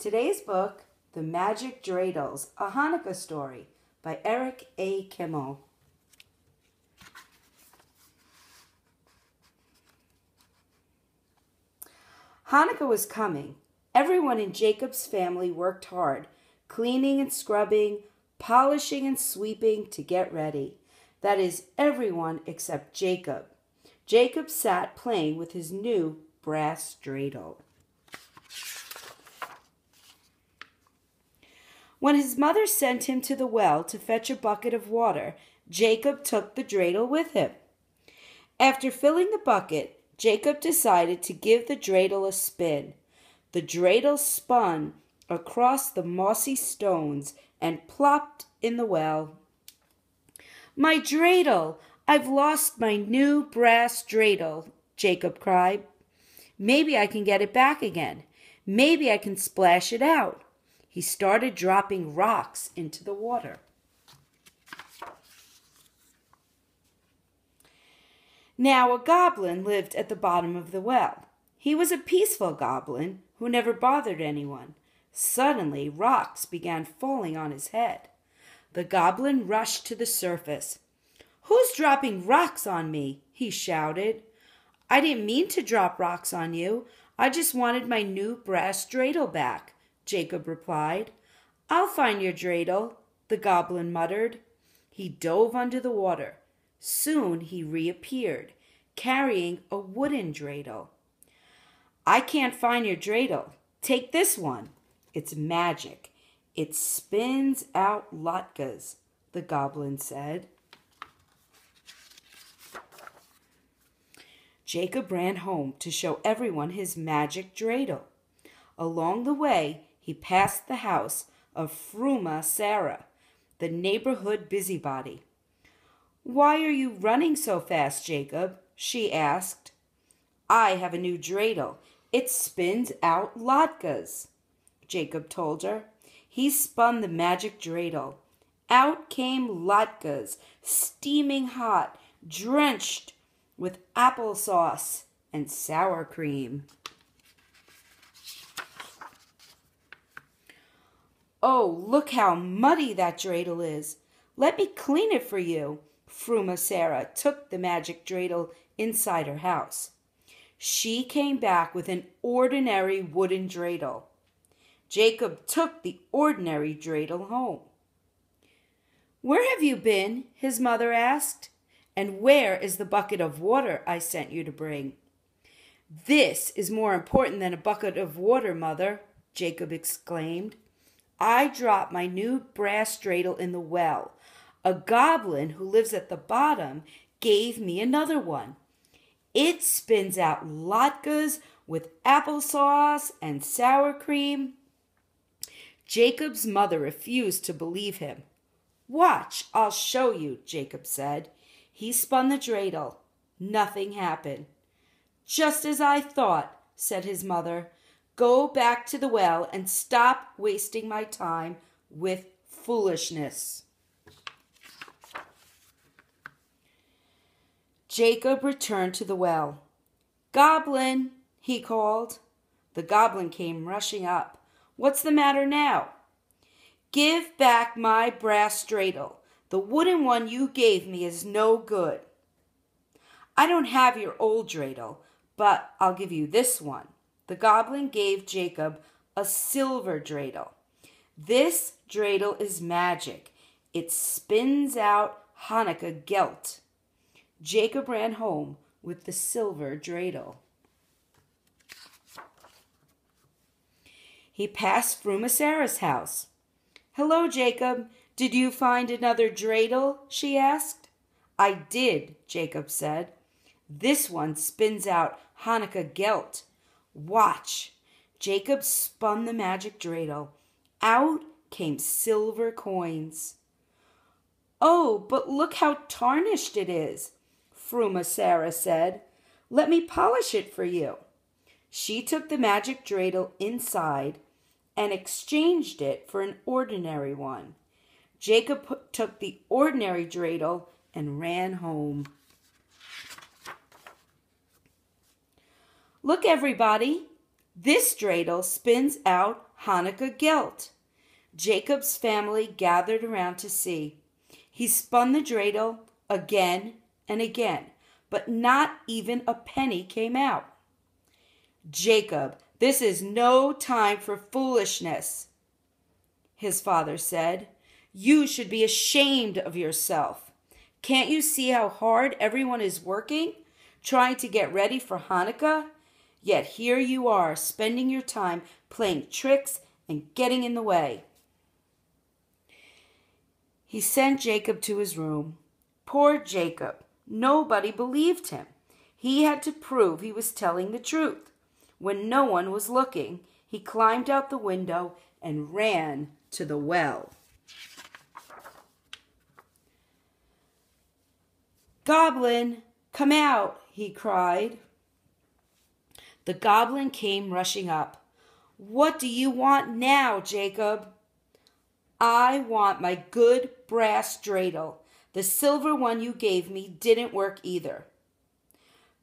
Today's book, The Magic Dreidels, a Hanukkah story by Eric A. Kimmel. Hanukkah was coming. Everyone in Jacob's family worked hard, cleaning and scrubbing, polishing and sweeping to get ready. That is, everyone except Jacob. Jacob sat playing with his new brass dreidel. When his mother sent him to the well to fetch a bucket of water, Jacob took the dreidel with him. After filling the bucket, Jacob decided to give the dreidel a spin. The dreidel spun across the mossy stones and plopped in the well. "My dreidel! I've lost my new brass dreidel," Jacob cried. "Maybe I can get it back again. Maybe I can splash it out." He started dropping rocks into the water. Now a goblin lived at the bottom of the well. He was a peaceful goblin who never bothered anyone. Suddenly, rocks began falling on his head. The goblin rushed to the surface. "Who's dropping rocks on me?" he shouted. "I didn't mean to drop rocks on you. I just wanted my new brass dreidel back," Jacob replied. "I'll find your dreidel," the goblin muttered. He dove under the water. Soon he reappeared, carrying a wooden dreidel. "I can't find your dreidel. Take this one. It's magic. It spins out latkes," the goblin said. Jacob ran home to show everyone his magic dreidel. Along the way, he passed the house of Fruma Sarah, the neighborhood busybody. "Why are you running so fast, Jacob?" she asked. "I have a new dreidel. It spins out latkes," Jacob told her. He spun the magic dreidel. Out came latkes, steaming hot, drenched with applesauce and sour cream. "Oh, look how muddy that dreidel is. Let me clean it for you." Fruma Sarah took the magic dreidel inside her house. She came back with an ordinary wooden dreidel. Jacob took the ordinary dreidel home. "Where have you been?" his mother asked. "And where is the bucket of water I sent you to bring?" "This is more important than a bucket of water, Mother," Jacob exclaimed. "I dropped my new brass dreidel in the well. A goblin who lives at the bottom gave me another one. It spins out latkes with applesauce and sour cream." Jacob's mother refused to believe him. "Watch, I'll show you," Jacob said. He spun the dreidel. Nothing happened. "Just as I thought," said his mother. "Go back to the well and stop wasting my time with foolishness." Jacob returned to the well. "Goblin," he called. The goblin came rushing up. "What's the matter now?" "Give back my brass dreidel. The wooden one you gave me is no good." "I don't have your old dreidel, but I'll give you this one." The goblin gave Jacob a silver dreidel. "This dreidel is magic. It spins out Hanukkah gelt." Jacob ran home with the silver dreidel. He passed Fruma Sarah's house. "Hello, Jacob. Did you find another dreidel?" she asked. "I did," Jacob said. "This one spins out Hanukkah gelt. Watch." Jacob spun the magic dreidel. Out came silver coins. "Oh, but look how tarnished it is," Fruma Sarah said. "Let me polish it for you." She took the magic dreidel inside and exchanged it for an ordinary one. Jacob took the ordinary dreidel and ran home. "Look, everybody, This dreidel spins out Hanukkah Gelt. Jacob's family gathered around to see. He spun the dreidel again and again, but not even a penny came out. "Jacob, this is no time for foolishness," his father said. "You should be ashamed of yourself. Can't you see how hard everyone is working, trying to get ready for Hanukkah? Yet here you are, spending your time playing tricks and getting in the way." He sent Jacob to his room. Poor Jacob. Nobody believed him. He had to prove he was telling the truth. When no one was looking, he climbed out the window and ran to the well. "Goblin, come out," he cried. The goblin came rushing up. "What do you want now, Jacob?" "I want my good brass dreidel. The silver one you gave me didn't work either."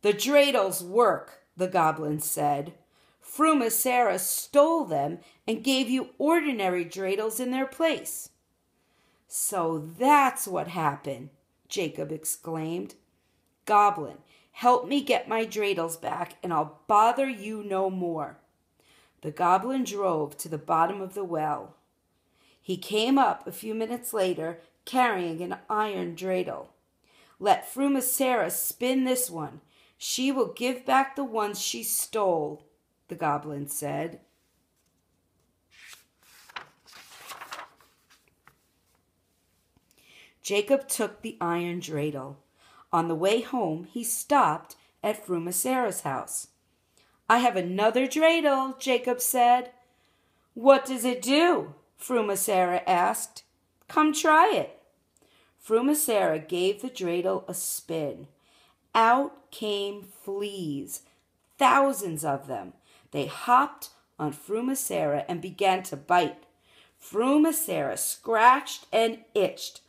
"The dreidels work," the goblin said. "Frumasera stole them and gave you ordinary dreidels in their place." "So that's what happened," Jacob exclaimed. "Goblin, help me get my dreidels back and I'll bother you no more." The goblin drove to the bottom of the well. He came up a few minutes later carrying an iron dreidel. "Let Frumasera spin this one. She will give back the ones she stole," the goblin said. Jacob took the iron dreidel. On the way home, he stopped at Frumasera's house. "I have another dreidel," Jacob said. "What does it do?" Frumasera asked. "Come try it." Frumasera gave the dreidel a spin. Out came fleas, thousands of them. They hopped on Frumasera and began to bite. Frumasera scratched and itched.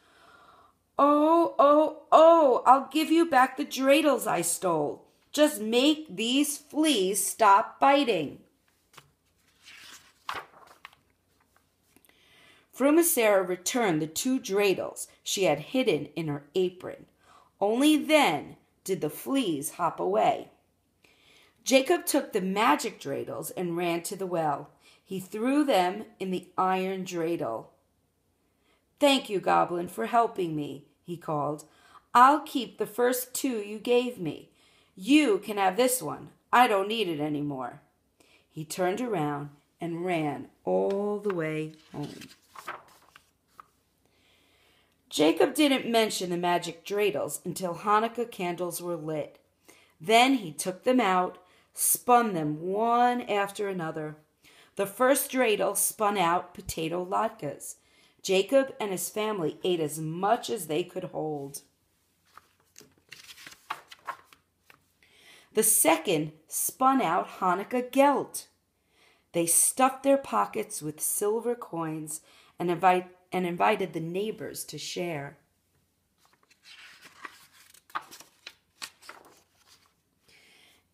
"Oh, oh, oh, I'll give you back the dreidels I stole. Just make these fleas stop biting." Frumasera returned the 2 dreidels she had hidden in her apron. Only then did the fleas hop away. Jacob took the magic dreidels and ran to the well. He threw them in the iron dreidel. "Thank you, Goblin, for helping me," he called. "I'll keep the first 2 you gave me. You can have this one. I don't need it anymore." He turned around and ran all the way home. Jacob didn't mention the magic dreidels until Hanukkah candles were lit. Then he took them out, spun them one after another. The first dreidel spun out potato latkes. Jacob and his family ate as much as they could hold. The second spun out Hanukkah Gelt. They stuffed their pockets with silver coins and invited the neighbors to share.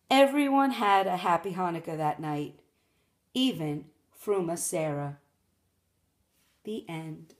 Everyone had a happy Hanukkah that night, even Frumasera. The end.